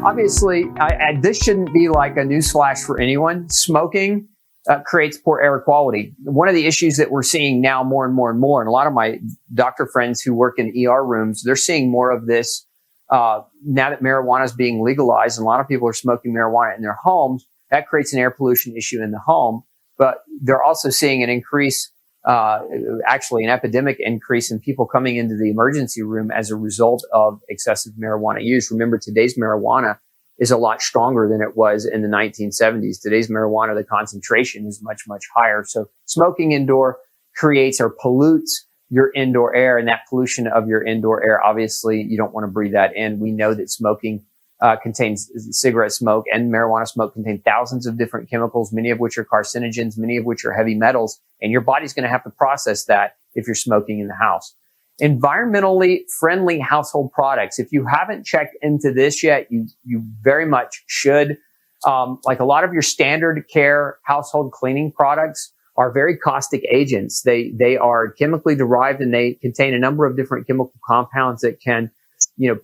obviously, this shouldn't be like a newsflash for anyone. Smoking creates poor air quality. One of the issues that we're seeing now more and more and more, and a lot of my doctor friends who work in ER rooms, they're seeing more of this now that marijuana is being legalized, and a lot of people are smoking marijuana in their homes. That creates an air pollution issue in the home, but they're also seeing an increase, actually an epidemic increase in people coming into the emergency room as a result of excessive marijuana use. Remember, today's marijuana is a lot stronger than it was in the 1970s. Today's marijuana, the concentration is much, much higher. So smoking indoor creates or pollutes your indoor air, and that pollution of your indoor air, obviously, you don't want to breathe that in. We know that smoking contains cigarette smoke and marijuana smoke contain thousands of different chemicals, many of which are carcinogens, many of which are heavy metals, and your body's going to have to process that if you're smoking in the house. Environmentally friendly household products. If you haven't checked into this yet, you very much should. Like a lot of your standard care household cleaning products are very caustic agents. They are chemically derived, and they contain a number of different chemical compounds that can,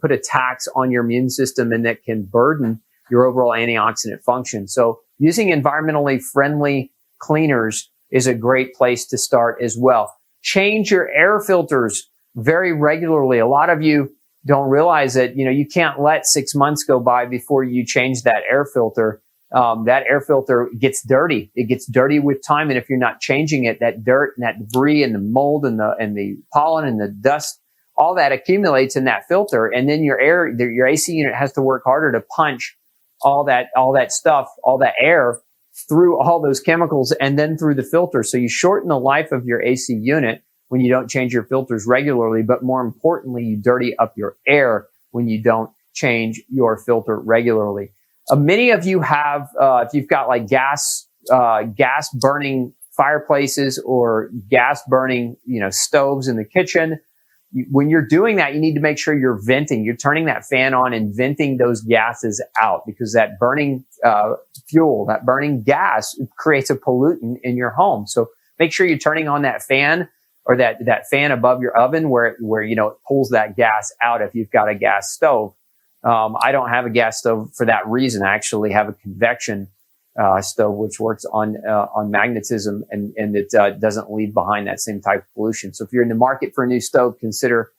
put a tax on your immune system and that can burden your overall antioxidant function. So using environmentally friendly cleaners is a great place to start as well. Change your air filters very regularly. A lot of you don't realize that, you can't let 6 months go by before you change that air filter. That air filter gets dirty. It gets dirty with time. And if you're not changing it, that dirt and that debris and the mold and the pollen and the dust, all that accumulates in that filter. And then your AC unit has to work harder to punch all that stuff, all that air through all those chemicals and then through the filter. So you shorten the life of your AC unit when you don't change your filters regularly, but more importantly, you dirty up your air when you don't change your filter regularly. Many of you have, if you've got like gas burning fireplaces or gas burning, stoves in the kitchen, when you're doing that, you need to make sure you're venting. You're turning that fan on and venting those gases out, because that burning fuel, that burning gas creates a pollutant in your home. So make sure you're turning on that fan, or that fan above your oven where it pulls that gas out if you've got a gas stove. I don't have a gas stove for that reason. I actually have a convection stove, which works on magnetism, and it doesn't leave behind that same type of pollution. So if you're in the market for a new stove, consider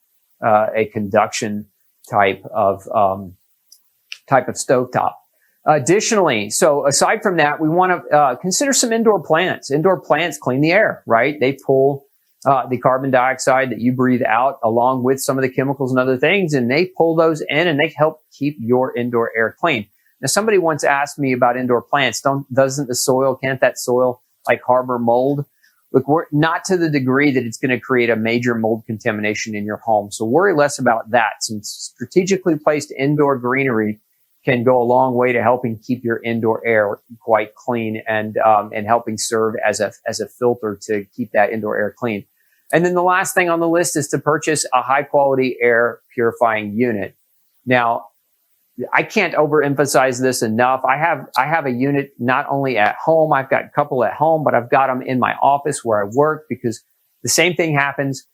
a conduction type of stovetop. Additionally, so aside from that, we want to consider some indoor plants. Indoor plants clean the air, right? They pull the carbon dioxide that you breathe out along with some of the chemicals and other things, and they pull those in and they help keep your indoor air clean. Now, somebody once asked me about indoor plants. Can't that soil like harbor mold? Look, we're not to the degree that it's going to create a major mold contamination in your home. So worry less about that. Some strategically placed indoor greenery can go a long way to helping keep your indoor air quite clean and helping serve as a filter to keep that indoor air clean. And then the last thing on the list is to purchase a high quality air purifying unit. Now, I can't overemphasize this enough. I have a unit not only at home, I've got a couple at home, but I've got them in my office where I work, because the same thing happens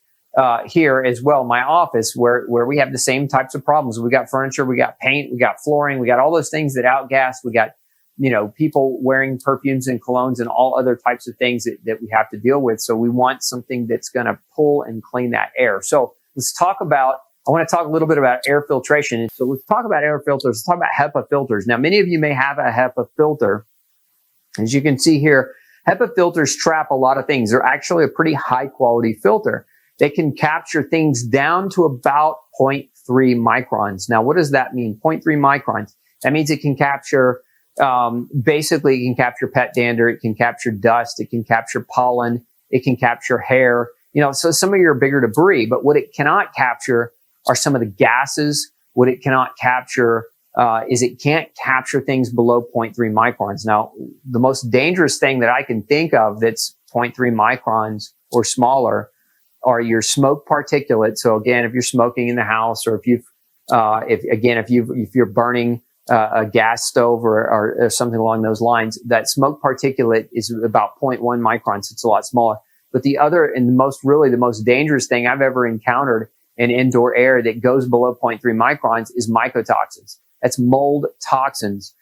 here as well. My office where we have the same types of problems. We got furniture, we got paint, we got flooring, we got all those things that outgas. We got, people wearing perfumes and colognes and all other types of things that we have to deal with. So we want something that's going to pull and clean that air. So I want to talk a little bit about air filtration. So let's talk about air filters. Let's talk about HEPA filters. Now, many of you may have a HEPA filter. As you can see here, HEPA filters trap a lot of things. They're actually a pretty high quality filter. They can capture things down to about 0.3 microns. Now, what does that mean? 0.3 microns. That means it can capture, basically it can capture pet dander. It can capture dust. It can capture pollen. It can capture hair. So some of your bigger debris, but what it cannot capture are some of the gases. What it cannot capture is it can't capture things below 0.3 microns. Now, the most dangerous thing that I can think of that's 0.3 microns or smaller are your smoke particulates. So again, if you're smoking in the house, or if you're burning a gas stove or something along those lines, that smoke particulate is about 0.1 microns. It's a lot smaller. But the other and the most dangerous thing I've ever encountered in indoor air that goes below 0.3 microns is mycotoxins. That's mold toxins.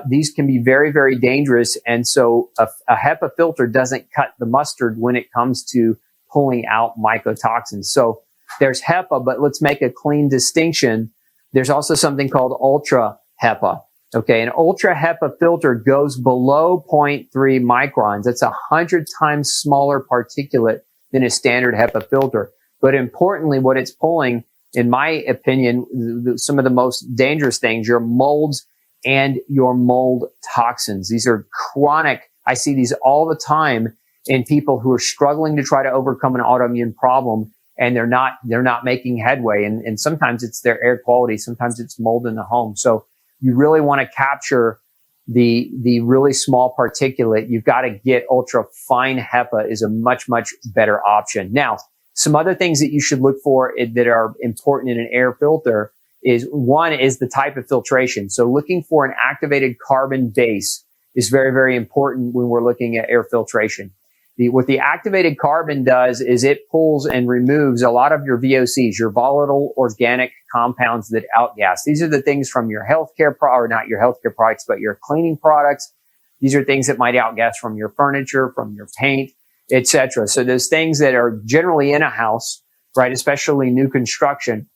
These can be very, very dangerous. And so a HEPA filter doesn't cut the mustard when it comes to pulling out mycotoxins. So there's HEPA, but let's make a clean distinction. There's also something called Ultra HEPA. Okay, an Ultra HEPA filter goes below 0.3 microns. That's 100 times smaller particulate than a standard HEPA filter. But importantly, what it's pulling, in my opinion, some of the most dangerous things, your molds and your mold toxins. These are chronic. I see these all the time in people who are struggling to try to overcome an autoimmune problem, and they're not making headway. And sometimes it's their air quality. Sometimes it's mold in the home. So you really want to capture the really small particulate. You've got to get Ultra Fine HEPA is a much, much better option. Now, some other things that you should look for that are important in an air filter is, one is the type of filtration. So looking for an activated carbon base is very, very important when we're looking at air filtration. What the activated carbon does is it pulls and removes a lot of your VOCs, your volatile organic compounds that outgas. These are the things from your healthcare or not your healthcare products, but your cleaning products. These are things that might outgas from your furniture, from your paint, etc. So those things that are generally in a house, right, especially new construction,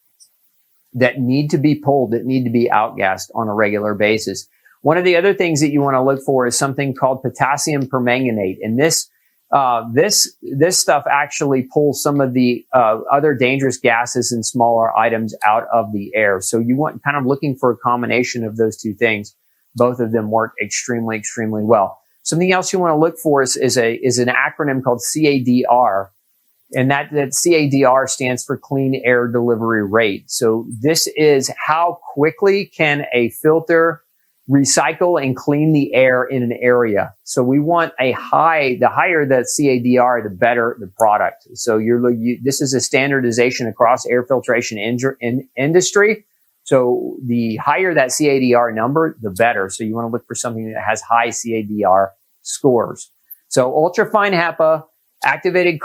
that need to be pulled, that need to be outgassed on a regular basis. One of the other things that you want to look for is something called potassium permanganate. And this stuff actually pulls some of the other dangerous gases and smaller items out of the air. So you want kind of looking for a combination of those two things. Both of them work extremely, extremely well. Something else you want to look for is an acronym called CADR. And that CADR stands for Clean Air Delivery Rate. So this is how quickly can a filter recycle and clean the air in an area. So we want the higher the CADR, the better the product. So this is a standardization across air filtration industry. So the higher that CADR number, the better. So you want to look for something that has high CADR scores. So Ultra Fine HEPA, activated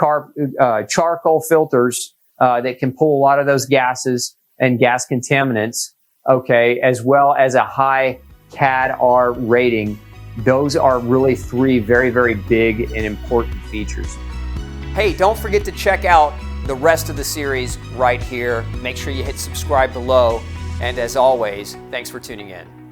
charcoal filters that can pull a lot of those gases and gas contaminants, okay, as well as a high CADR rating. Those are really three very, very big and important features. Hey, don't forget to check out the rest of the series right here. Make sure you hit subscribe below. And as always, thanks for tuning in.